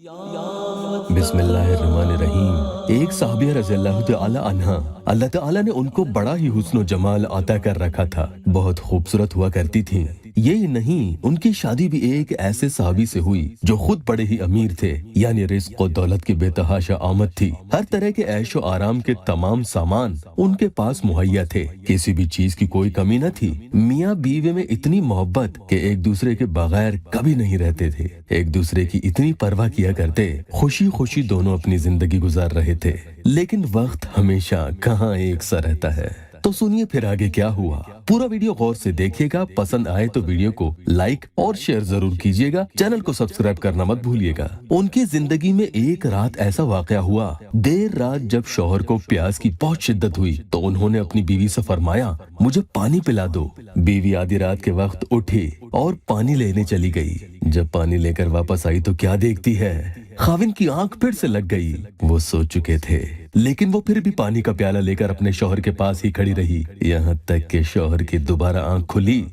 बिस्मिल्लाहिर्रहमानिर्रहीम। एक साहबिया रज़ी अल्लाह तआला अन्हा, अल्लाह ताला ने उनको बड़ा ही हुस्न जमाल अता कर रखा था, बहुत खूबसूरत हुआ करती थी। यही नहीं, उनकी शादी भी एक ऐसे साहबी से हुई जो खुद बड़े ही अमीर थे, यानी रिज़्क़ और दौलत की बेतहाशा आमद थी। हर तरह के ऐशो आराम के तमाम सामान उनके पास मुहैया थे, किसी भी चीज की कोई कमी न थी। मियाँ बीवी में इतनी मोहब्बत कि एक दूसरे के बगैर कभी नहीं रहते थे, एक दूसरे की इतनी परवाह किया करते, खुशी खुशी दोनों अपनी जिंदगी गुजार रहे थे। लेकिन वक्त हमेशा कहाँ एक सा रहता है। तो सुनिए फिर आगे क्या हुआ। पूरा वीडियो गौर से देखिएगा, पसंद आए तो वीडियो को लाइक और शेयर जरूर कीजिएगा, चैनल को सब्सक्राइब करना मत भूलिएगा। उनकी जिंदगी में एक रात ऐसा वाकया हुआ, देर रात जब शौहर को प्यास की बहुत शिद्दत हुई तो उन्होंने अपनी बीवी से फरमाया, मुझे पानी पिला दो। बीवी आधी रात के वक्त उठी और पानी लेने चली गई। जब पानी लेकर वापस आई तो क्या देखती है, खाविन की आंख फिर से लग गई। वो सो चुके थे, लेकिन वो फिर भी पानी का प्याला लेकर अपने शौहर के पास ही खड़ी रही, यहाँ तक कि शौहर की दोबारा आंख खुली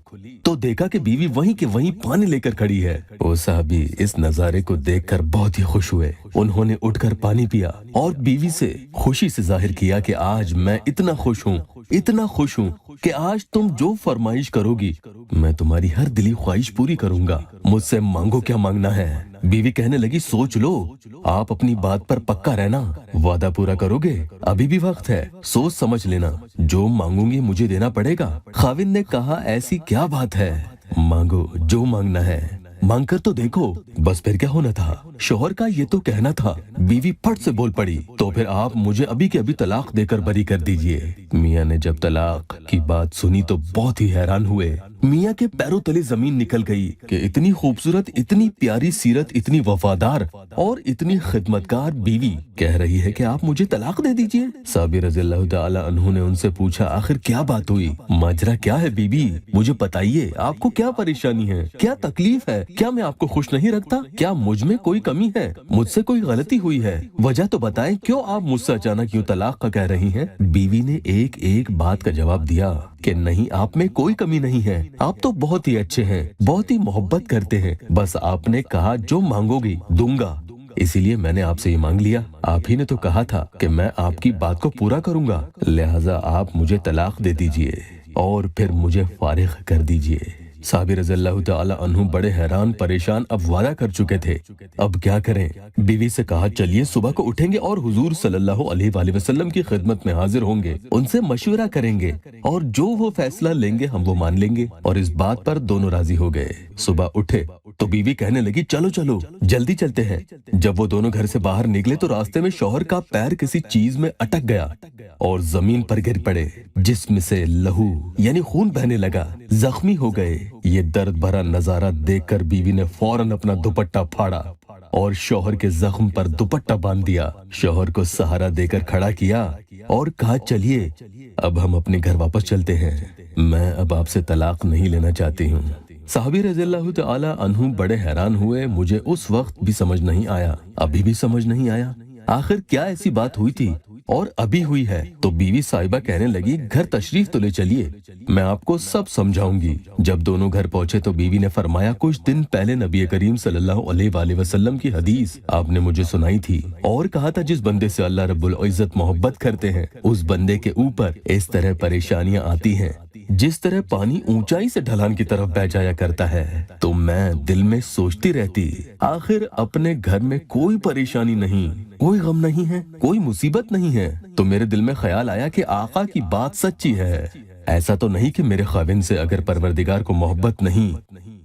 तो देखा कि बीवी वहीं के वहीं पानी लेकर खड़ी है। वो साहबी इस नजारे को देखकर बहुत ही खुश हुए। उन्होंने उठकर पानी पिया और बीवी से खुशी से जाहिर किया कि आज मैं इतना खुश हूँ, इतना खुश हूँ कि आज तुम जो फरमाइश करोगी मैं तुम्हारी हर दिली ख्वाहिश पूरी करूंगा। मुझसे मांगो, क्या मांगना है। बीवी कहने लगी, सोच लो, आप अपनी बात पर पक्का रहना, वादा पूरा करोगे, अभी भी वक्त है, सोच समझ लेना, जो मांगूंगी मुझे देना पड़ेगा। खाविन ने कहा, ऐसी क्या बात है, मांगो जो मांगना है, मांग कर तो देखो। बस फिर क्या होना था, शौहर का ये तो कहना था। बीवी फट से बोल पड़ी, तो फिर आप मुझे अभी के अभी तलाक देकर बरी कर दीजिए। मियाँ ने जब तलाक की बात सुनी तो बहुत ही हैरान हुए। मियाँ के पैरों तले जमीन निकल गई कि इतनी खूबसूरत, इतनी प्यारी सीरत, इतनी वफादार और इतनी खिदमतगार बीवी कह रही है कि आप मुझे तलाक दे दीजिए। साहबी रज़ियल्लाहु ताला अन्हु ने उनसे पूछा, आखिर क्या बात हुई, माजरा क्या है बीबी, मुझे बताइए, आपको क्या परेशानी है, क्या तकलीफ है, क्या मैं आपको खुश नहीं रखता, क्या मुझ में कोई कमी है, मुझसे कोई गलती हुई है, वजह तो बताएं, क्यों आप मुझसे अचानक यूं तलाक का कह रही हैं। बीवी ने एक एक बात का जवाब दिया कि नहीं, आप में कोई कमी नहीं है, आप तो बहुत ही अच्छे हैं, बहुत ही मोहब्बत करते हैं, बस आपने कहा जो मांगोगी दूंगा, इसीलिए मैंने आपसे ये मांग लिया। आप ही ने तो कहा था कि मैं आपकी बात को पूरा करूंगा, लिहाजा आप मुझे तलाक दे दीजिए और फिर मुझे फारिग कर दीजिए। साबिर रज़ियल्लाहु ताला अन्हु बड़े हैरान परेशान, अब वादा कर चुके थे, अब क्या करें। बीवी से कहा, चलिए सुबह को उठेंगे और हुजूर सल्लल्लाहु अलैहि वसल्लम की खिदमत में हाजिर होंगे, उनसे मशवरा करेंगे और जो वो फैसला लेंगे हम वो मान लेंगे। और इस बात पर दोनों राजी हो गए। सुबह उठे तो बीवी कहने लगी, चलो चलो जल्दी चलते हैं। जब वो दोनों घर से बाहर निकले तो रास्ते में शौहर का पैर किसी चीज में अटक गया और जमीन पर गिर पड़े, जिस्म से लहू यानी खून बहने लगा, जख्मी हो गए। ये दर्द भरा नजारा देखकर बीवी ने फौरन अपना दुपट्टा फाड़ा और शौहर के जख्म पर दुपट्टा बांध दिया। शौहर को सहारा देकर खड़ा किया और कहा, चलिए अब हम अपने घर वापस चलते हैं, मैं अब आपसे तलाक नहीं लेना चाहती हूँ। साहबी रज़ियल्लाहु ताला अन्हु बड़े हैरान हुए। मुझे उस वक्त भी समझ नहीं आया, अभी भी समझ नहीं आया, आखिर क्या ऐसी बात हुई थी और अभी हुई है। तो बीवी साहिबा कहने लगी, घर तशरीफ तो ले चलिए, मैं आपको सब समझाऊंगी। जब दोनों घर पहुंचे तो बीवी ने फरमाया, कुछ दिन पहले नबी करीम सल्लल्लाहु अलैहि वसल्लम की हदीस आपने मुझे सुनाई थी और कहा था, जिस बंदे से अल्लाह रब्बुल इज्जत मोहब्बत करते हैं उस बंदे के ऊपर इस तरह परेशानियां आती हैं जिस तरह पानी ऊंचाई से ढलान की तरफ बह जाया करता है। तो मैं दिल में सोचती रहती, आखिर अपने घर में कोई परेशानी नहीं, कोई गम नहीं है, कोई मुसीबत नहीं है। तो मेरे दिल में ख्याल आया कि आका की बात सच्ची है, ऐसा तो नहीं कि मेरे खाविन से अगर परवरदिगार को मोहब्बत नहीं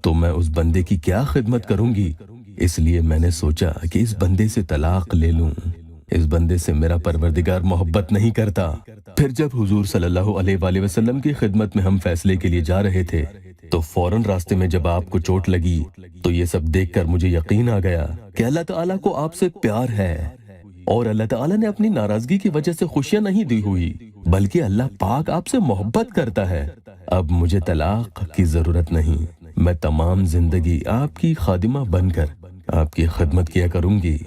तो मैं उस बंदे की क्या खिदमत करूंगी। इसलिए मैंने सोचा कि इस बंदे से तलाक ले लूं, इस बंदे से मेरा परवरदिगार मोहब्बत नहीं करता। फिर जब हुजूर सल्लल्लाहु अलैहि वसल्लम की खिदमत में हम फैसले के लिए जा रहे थे तो फौरन रास्ते में जब आपको चोट लगी तो ये सब देखकर मुझे यकीन आ गया कि अल्लाह ताला को आपसे प्यार है और अल्लाह ताला ने अपनी नाराजगी की वजह से खुशियां नहीं दी हुई, बल्कि अल्लाह पाक आपसे मोहब्बत करता है। अब मुझे तलाक की जरूरत नहीं, मैं तमाम जिंदगी आपकी खादिमा बनकर आपकी खिदमत किया करूंगी।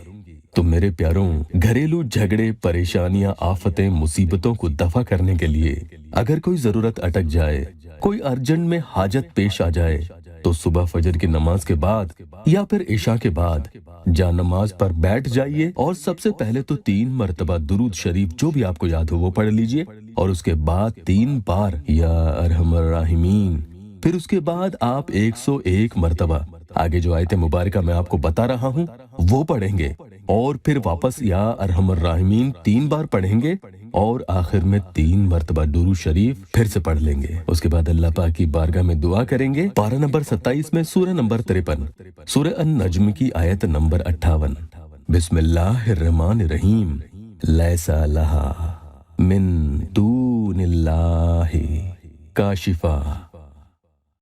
तो मेरे प्यारों, घरेलू झगड़े, परेशानियां, आफतें, मुसीबतों को दफा करने के लिए अगर कोई जरूरत अटक जाए, कोई अर्जेंट में हाजत पेश आ जाए तो सुबह फजर की नमाज के बाद या फिर इशा के बाद جا نماز پر بیٹھ جائیے اور سب سے پہلے تو 3 مرتبہ درود شریف جو بھی آپ کو یاد ہو وہ پڑھ لیجئے، اور اس کے بعد 3 بار یا ارحم الراحمین، پھر اس کے بعد آپ 101 مرتبہ آگے جو آیت مبارکہ میں آپ کو بتا رہا ہوں وہ پڑھیں گے، اور پھر واپس یا ارحم الراحمین 3 بار پڑھیں گے، اور آخر میں 3 مرتبہ درود شریف پھر سے پڑھ لیں گے۔ اس کے بعد اللہ پاک کی بارگاہ میں دعا کریں گے۔ پارہ نمبر 27 میں سورہ نمبر 53، سورہ النجم کی آیت نمبر 58، بسم اللہ الرحمن الرحیم، لیس لہا من دون اللہ کاشفہ